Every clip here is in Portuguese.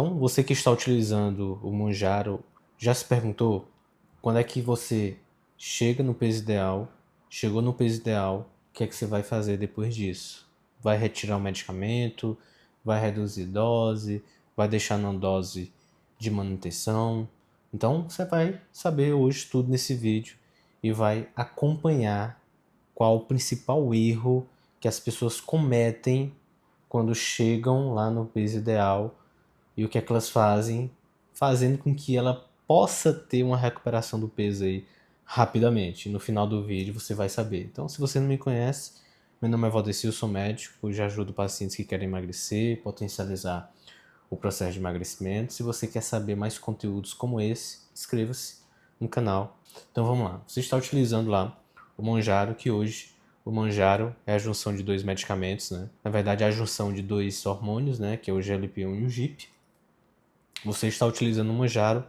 Então, você que está utilizando o Monjaro, já se perguntou quando é que você chega no peso ideal, chegou no peso ideal, o que é que você vai fazer depois disso? Vai retirar o medicamento, vai reduzir dose, vai deixar na dose de manutenção? Então, você vai saber hoje tudo nesse vídeo e vai acompanhar qual o principal erro que as pessoas cometem quando chegam lá no peso ideal e o que é que elas fazem, fazendo com que ela possa ter uma recuperação do peso aí rapidamente. No final do vídeo você vai saber. Então, se você não me conhece, meu nome é Valdeci, eu sou médico, já ajudo pacientes que querem emagrecer, potencializar o processo de emagrecimento. Se você quer saber mais conteúdos como esse, inscreva-se no canal. Então vamos lá. Você está utilizando lá o Monjaro, que hoje o Monjaro é a junção de dois medicamentos, né? Na verdade, é a junção de dois hormônios, né? Que é o GLP-1 e o GIP. Você está utilizando o Monjaro,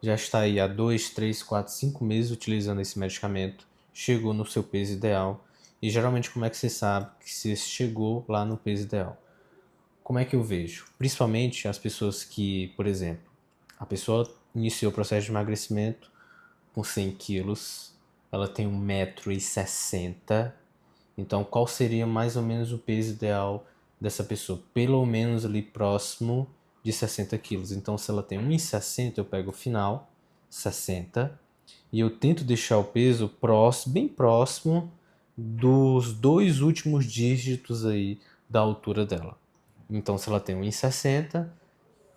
já está aí há 2, 3, 4, 5 meses utilizando esse medicamento, chegou no seu peso ideal. E geralmente como é que você sabe que você chegou lá no peso ideal? Como é que eu vejo? Principalmente as pessoas que, por exemplo, a pessoa iniciou o processo de emagrecimento com 100 quilos, ela tem 1,60 m, então qual seria mais ou menos o peso ideal dessa pessoa? Pelo menos ali próximo de 60 quilos. Então se ela tem 1,60 m, eu pego o final, 60, e eu tento deixar o peso próximo, bem próximo dos dois últimos dígitos aí da altura dela. Então, se ela tem 1,60,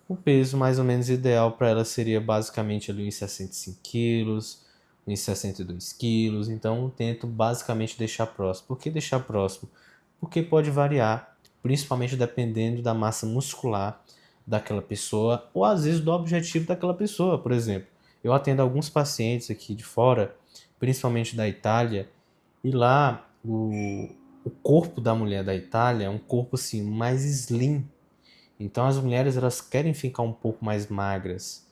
o peso mais ou menos ideal para ela seria basicamente ali 1,65 quilos, 1,62 quilos. Então, eu tento basicamente deixar próximo. Por que deixar próximo? Porque pode variar, principalmente dependendo da massa muscular daquela pessoa ou às vezes do objetivo daquela pessoa. Por exemplo, eu atendo alguns pacientes aqui de fora, principalmente da Itália, e lá o corpo da mulher da Itália é um corpo assim mais slim. Então as mulheres elas querem ficar um pouco mais magras,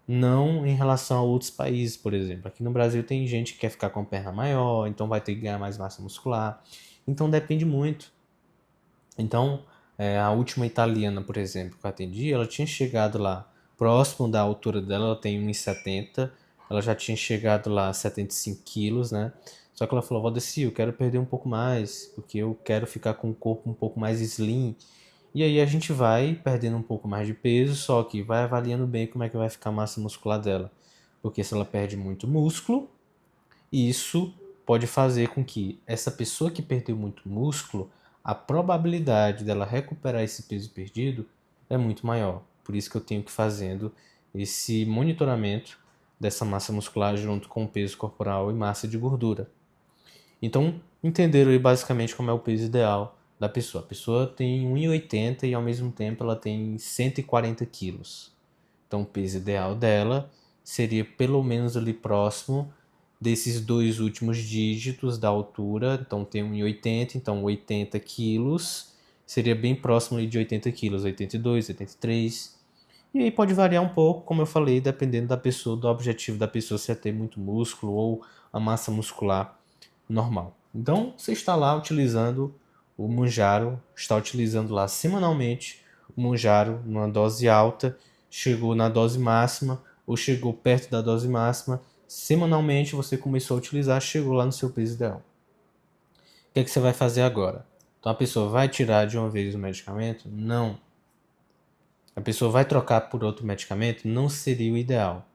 não em relação a outros países, por exemplo. Aqui no Brasil tem gente que quer ficar com a perna maior, então vai ter que ganhar mais massa muscular. Então depende muito. Então a última italiana, por exemplo, que eu atendi, ela tinha chegado lá próximo da altura dela, ela tem 1,70, ela já tinha chegado lá a 75 quilos, né? Só que ela falou, Valdeci, eu quero perder um pouco mais, porque eu quero ficar com o corpo um pouco mais slim. E aí a gente vai perdendo um pouco mais de peso, só que vai avaliando bem como é que vai ficar a massa muscular dela. Porque se ela perde muito músculo, isso pode fazer com que essa pessoa que perdeu muito músculo, a probabilidade dela recuperar esse peso perdido é muito maior. Por isso que eu tenho que ir fazendo esse monitoramento dessa massa muscular junto com o peso corporal e massa de gordura. Então, entenderam aí basicamente como é o peso ideal da pessoa. A pessoa tem 1,80 e ao mesmo tempo ela tem 140 quilos. Então, o peso ideal dela seria pelo menos ali próximo desses dois últimos dígitos da altura. Então, tem 1,80, então 80 quilos seria bem próximo ali de 80 quilos, 82, 83. E aí pode variar um pouco, como eu falei, dependendo da pessoa, do objetivo da pessoa, se é ter muito músculo ou a massa muscular normal. Então, você está lá utilizando o Monjaro, está utilizando lá semanalmente o Monjaro numa dose alta, chegou na dose máxima ou chegou perto da dose máxima, semanalmente você começou a utilizar, chegou lá no seu peso ideal. O que é que você vai fazer agora? Então a pessoa vai tirar de uma vez o medicamento? Não. A pessoa vai trocar por outro medicamento? Não seria o ideal.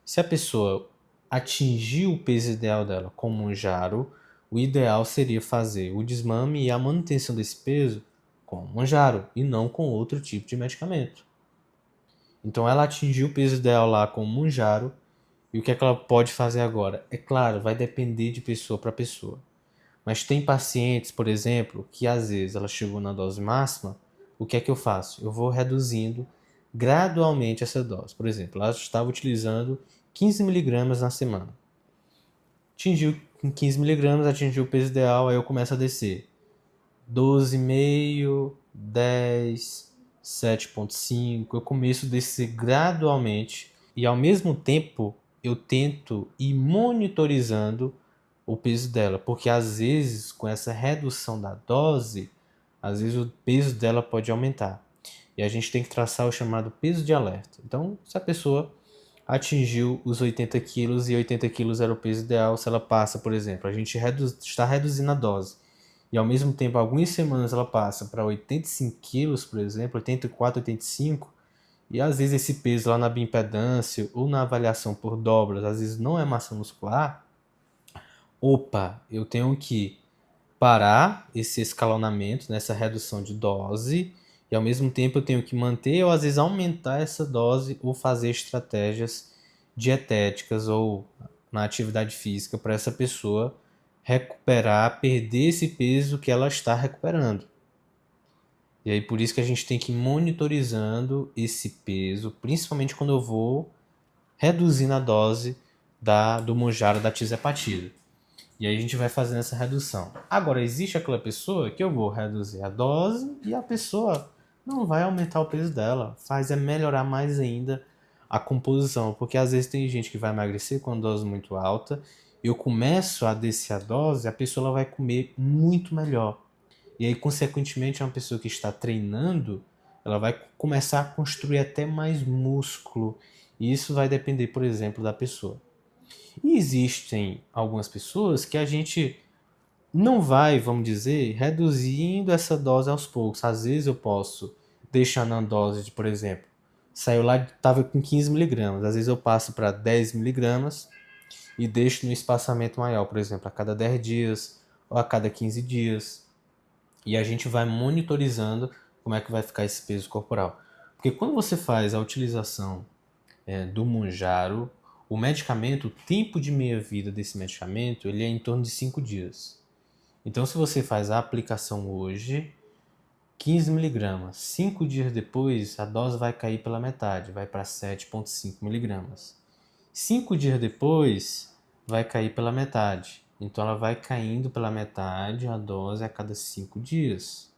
Se a pessoa atingir o peso ideal dela com o Monjaro, o ideal seria fazer o desmame e a manutenção desse peso com o Monjaro e não com outro tipo de medicamento. Então ela atingiu o peso ideal lá com o Monjaro e o que é que ela pode fazer agora? É claro, vai depender de pessoa para pessoa. Mas tem pacientes, por exemplo, que às vezes ela chegou na dose máxima, o que é que eu faço? Eu vou reduzindo gradualmente essa dose. Por exemplo, ela estava utilizando 15 miligramas na semana. Atingiu com 15 miligramas, atingiu o peso ideal, aí eu começo a descer. 12,5, 10, 7,5. Eu começo a descer gradualmente e ao mesmo tempo eu tento ir monitorizando o peso dela, porque às vezes com essa redução da dose, às vezes o peso dela pode aumentar. E a gente tem que traçar o chamado peso de alerta. Então, se a pessoa atingiu os 80 quilos e 80 quilos era o peso ideal, se ela passa, por exemplo, a gente está reduzindo a dose e ao mesmo tempo, algumas semanas ela passa para 85 quilos, por exemplo, 84, 85, e às vezes esse peso lá na bioimpedância ou na avaliação por dobras, às vezes não é massa muscular, opa, eu tenho que parar esse escalonamento, nessa redução de dose, e ao mesmo tempo eu tenho que manter ou às vezes aumentar essa dose ou fazer estratégias dietéticas ou na atividade física para essa pessoa recuperar, perder esse peso que ela está recuperando. E aí por isso que a gente tem que ir monitorizando esse peso, principalmente quando eu vou reduzindo a dose do Mounjaro da tisepatida. E aí a gente vai fazendo essa redução. Agora, existe aquela pessoa que eu vou reduzir a dose e a pessoa não vai aumentar o peso dela. Faz é melhorar mais ainda a composição. Porque às vezes tem gente que vai emagrecer com dose muito alta. Eu começo a descer a dose, a pessoa ela vai comer muito melhor. E aí, consequentemente, uma pessoa que está treinando, ela vai começar a construir até mais músculo. E isso vai depender, por exemplo, da pessoa. E existem algumas pessoas que a gente não vai, vamos dizer, reduzindo essa dose aos poucos. Às vezes eu posso deixar na dose de, por exemplo, saiu lá, estava com 15 miligramas. Às vezes eu passo para 10 miligramas e deixo no espaçamento maior, por exemplo, a cada 10 dias ou a cada 15 dias. E a gente vai monitorizando como é que vai ficar esse peso corporal. Porque quando você faz a utilização do Mounjaro, o medicamento, o tempo de meia-vida desse medicamento, ele é em torno de 5 dias. Então, se você faz a aplicação hoje, 15 miligramas, 5 dias depois, a dose vai cair pela metade, vai para 7,5 miligramas. 5 dias depois, vai cair pela metade. Então, ela vai caindo pela metade a dose a cada 5 dias.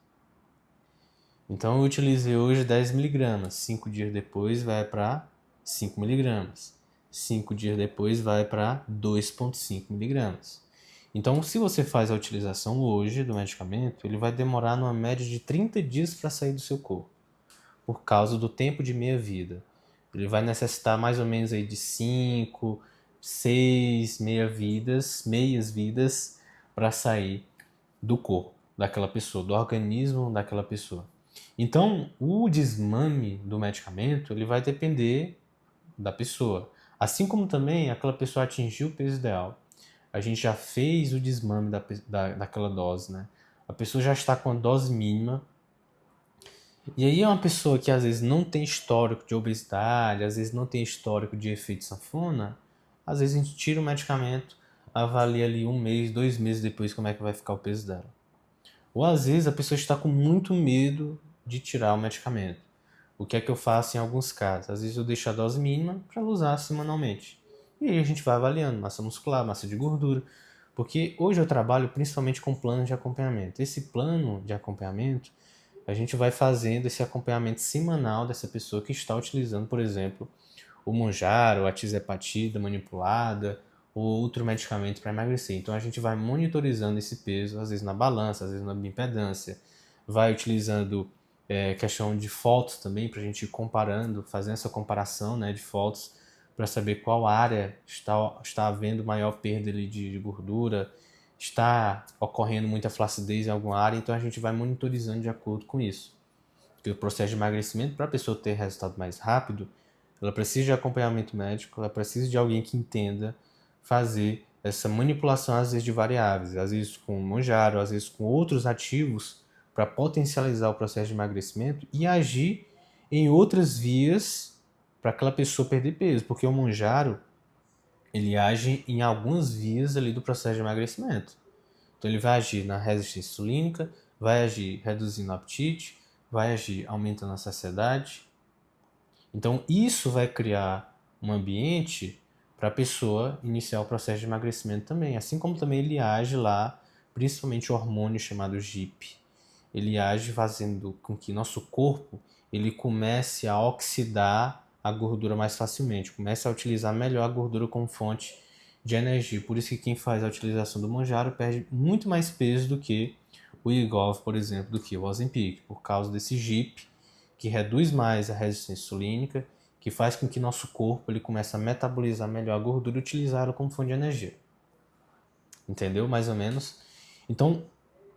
Então, eu utilizei hoje 10 miligramas. 5 dias depois, vai para 5 miligramas. 5 dias depois, vai para 2,5 miligramas. Então, se você faz a utilização hoje do medicamento, ele vai demorar numa média de 30 dias para sair do seu corpo, por causa do tempo de meia-vida. Ele vai necessitar mais ou menos aí de 5, 6 meias-vidas para sair do corpo daquela pessoa, do organismo daquela pessoa. Então, o desmame do medicamento ele vai depender da pessoa. Assim como também aquela pessoa atingiu o peso ideal, a gente já fez o desmame daquela dose, né? A pessoa já está com a dose mínima. E aí é uma pessoa que às vezes não tem histórico de obesidade, às vezes não tem histórico de efeito sanfona, às vezes a gente tira o medicamento, avalia ali 1 mês, 2 meses depois como é que vai ficar o peso dela. Ou às vezes a pessoa está com muito medo de tirar o medicamento. O que é que eu faço em alguns casos? Às vezes eu deixo a dose mínima para usar semanalmente. E aí a gente vai avaliando massa muscular, massa de gordura. Porque hoje eu trabalho principalmente com plano de acompanhamento. Esse plano de acompanhamento, a gente vai fazendo esse acompanhamento semanal dessa pessoa que está utilizando, por exemplo, o Mounjaro, a tisepatida manipulada ou outro medicamento para emagrecer. Então a gente vai monitorizando esse peso, às vezes na balança, às vezes na bioimpedância, vai utilizando questão de fotos também para a gente ir comparando, fazendo essa comparação, né, de fotos para saber qual área está havendo maior perda ali de gordura, está ocorrendo muita flacidez em alguma área, então a gente vai monitorizando de acordo com isso. Porque o processo de emagrecimento, para a pessoa ter resultado mais rápido, ela precisa de acompanhamento médico, ela precisa de alguém que entenda fazer essa manipulação, às vezes, de variáveis, às vezes com Mounjaro, às vezes com outros ativos, para potencializar o processo de emagrecimento e agir em outras vias para aquela pessoa perder peso, porque o Mounjaro ele age em algumas vias ali do processo de emagrecimento. Então ele vai agir na resistência insulínica, vai agir reduzindo o apetite, vai agir aumentando a saciedade. Então isso vai criar um ambiente para a pessoa iniciar o processo de emagrecimento também. Assim como também ele age lá, principalmente o hormônio chamado GIP. Ele age fazendo com que nosso corpo ele comece a oxidar a gordura mais facilmente, comece a utilizar melhor a gordura como fonte de energia. Por isso que quem faz a utilização do Mounjaro perde muito mais peso do que o Wegovy, por exemplo, do que o Ozempic, por causa desse GIP que reduz mais a resistência insulínica, que faz com que nosso corpo ele comece a metabolizar melhor a gordura e utilizá-la como fonte de energia. Entendeu? Mais ou menos. Então,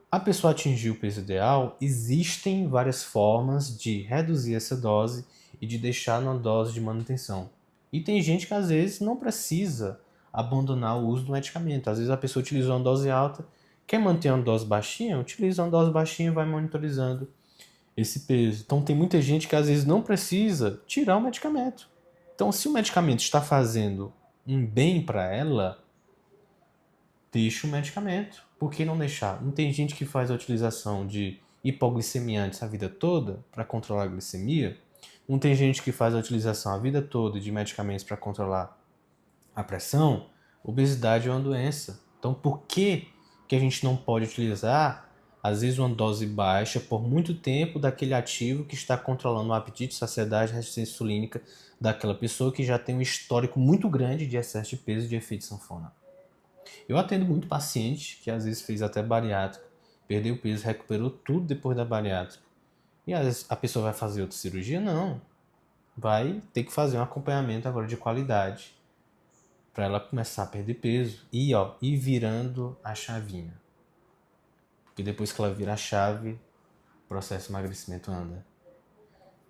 a pessoa atingir o peso ideal, existem várias formas de reduzir essa dose e de deixar numa dose de manutenção. E tem gente que às vezes não precisa abandonar o uso do medicamento. Às vezes a pessoa utilizou uma dose alta, quer manter uma dose baixinha, utiliza uma dose baixinha e vai monitorizando esse peso. Então tem muita gente que às vezes não precisa tirar o medicamento. Então se o medicamento está fazendo um bem para ela, deixa o medicamento. Por que não deixar? Não tem gente que faz a utilização de hipoglicemiantes a vida toda para controlar a glicemia? Não tem gente que faz a utilização a vida toda de medicamentos para controlar a pressão? Obesidade é uma doença. Então por que a gente não pode utilizar, às vezes, uma dose baixa por muito tempo daquele ativo que está controlando o apetite, saciedade e resistência insulínica daquela pessoa que já tem um histórico muito grande de excesso de peso e de efeito sanfona? Eu atendo muito paciente que às vezes fez até bariátrica, perdeu peso, recuperou tudo depois da bariátrica. E às vezes a pessoa vai fazer outra cirurgia? Não. Vai ter que fazer um acompanhamento agora de qualidade para ela começar a perder peso e ir virando a chavinha. Porque depois que ela vira a chave, o processo de emagrecimento anda.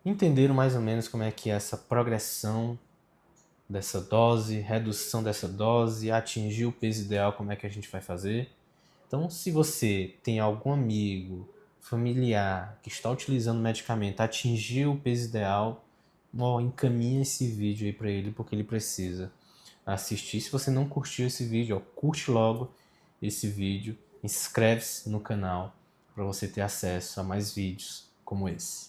Entenderam mais ou menos como é que é essa progressão dessa dose, redução dessa dose, atingir o peso ideal, como é que a gente vai fazer? Então, se você tem algum amigo, familiar que está utilizando medicamento, atingiu o peso ideal, encaminha esse vídeo aí para ele, porque ele precisa assistir. Se você não curtiu esse vídeo, curte logo esse vídeo, inscreve-se no canal para você ter acesso a mais vídeos como esse.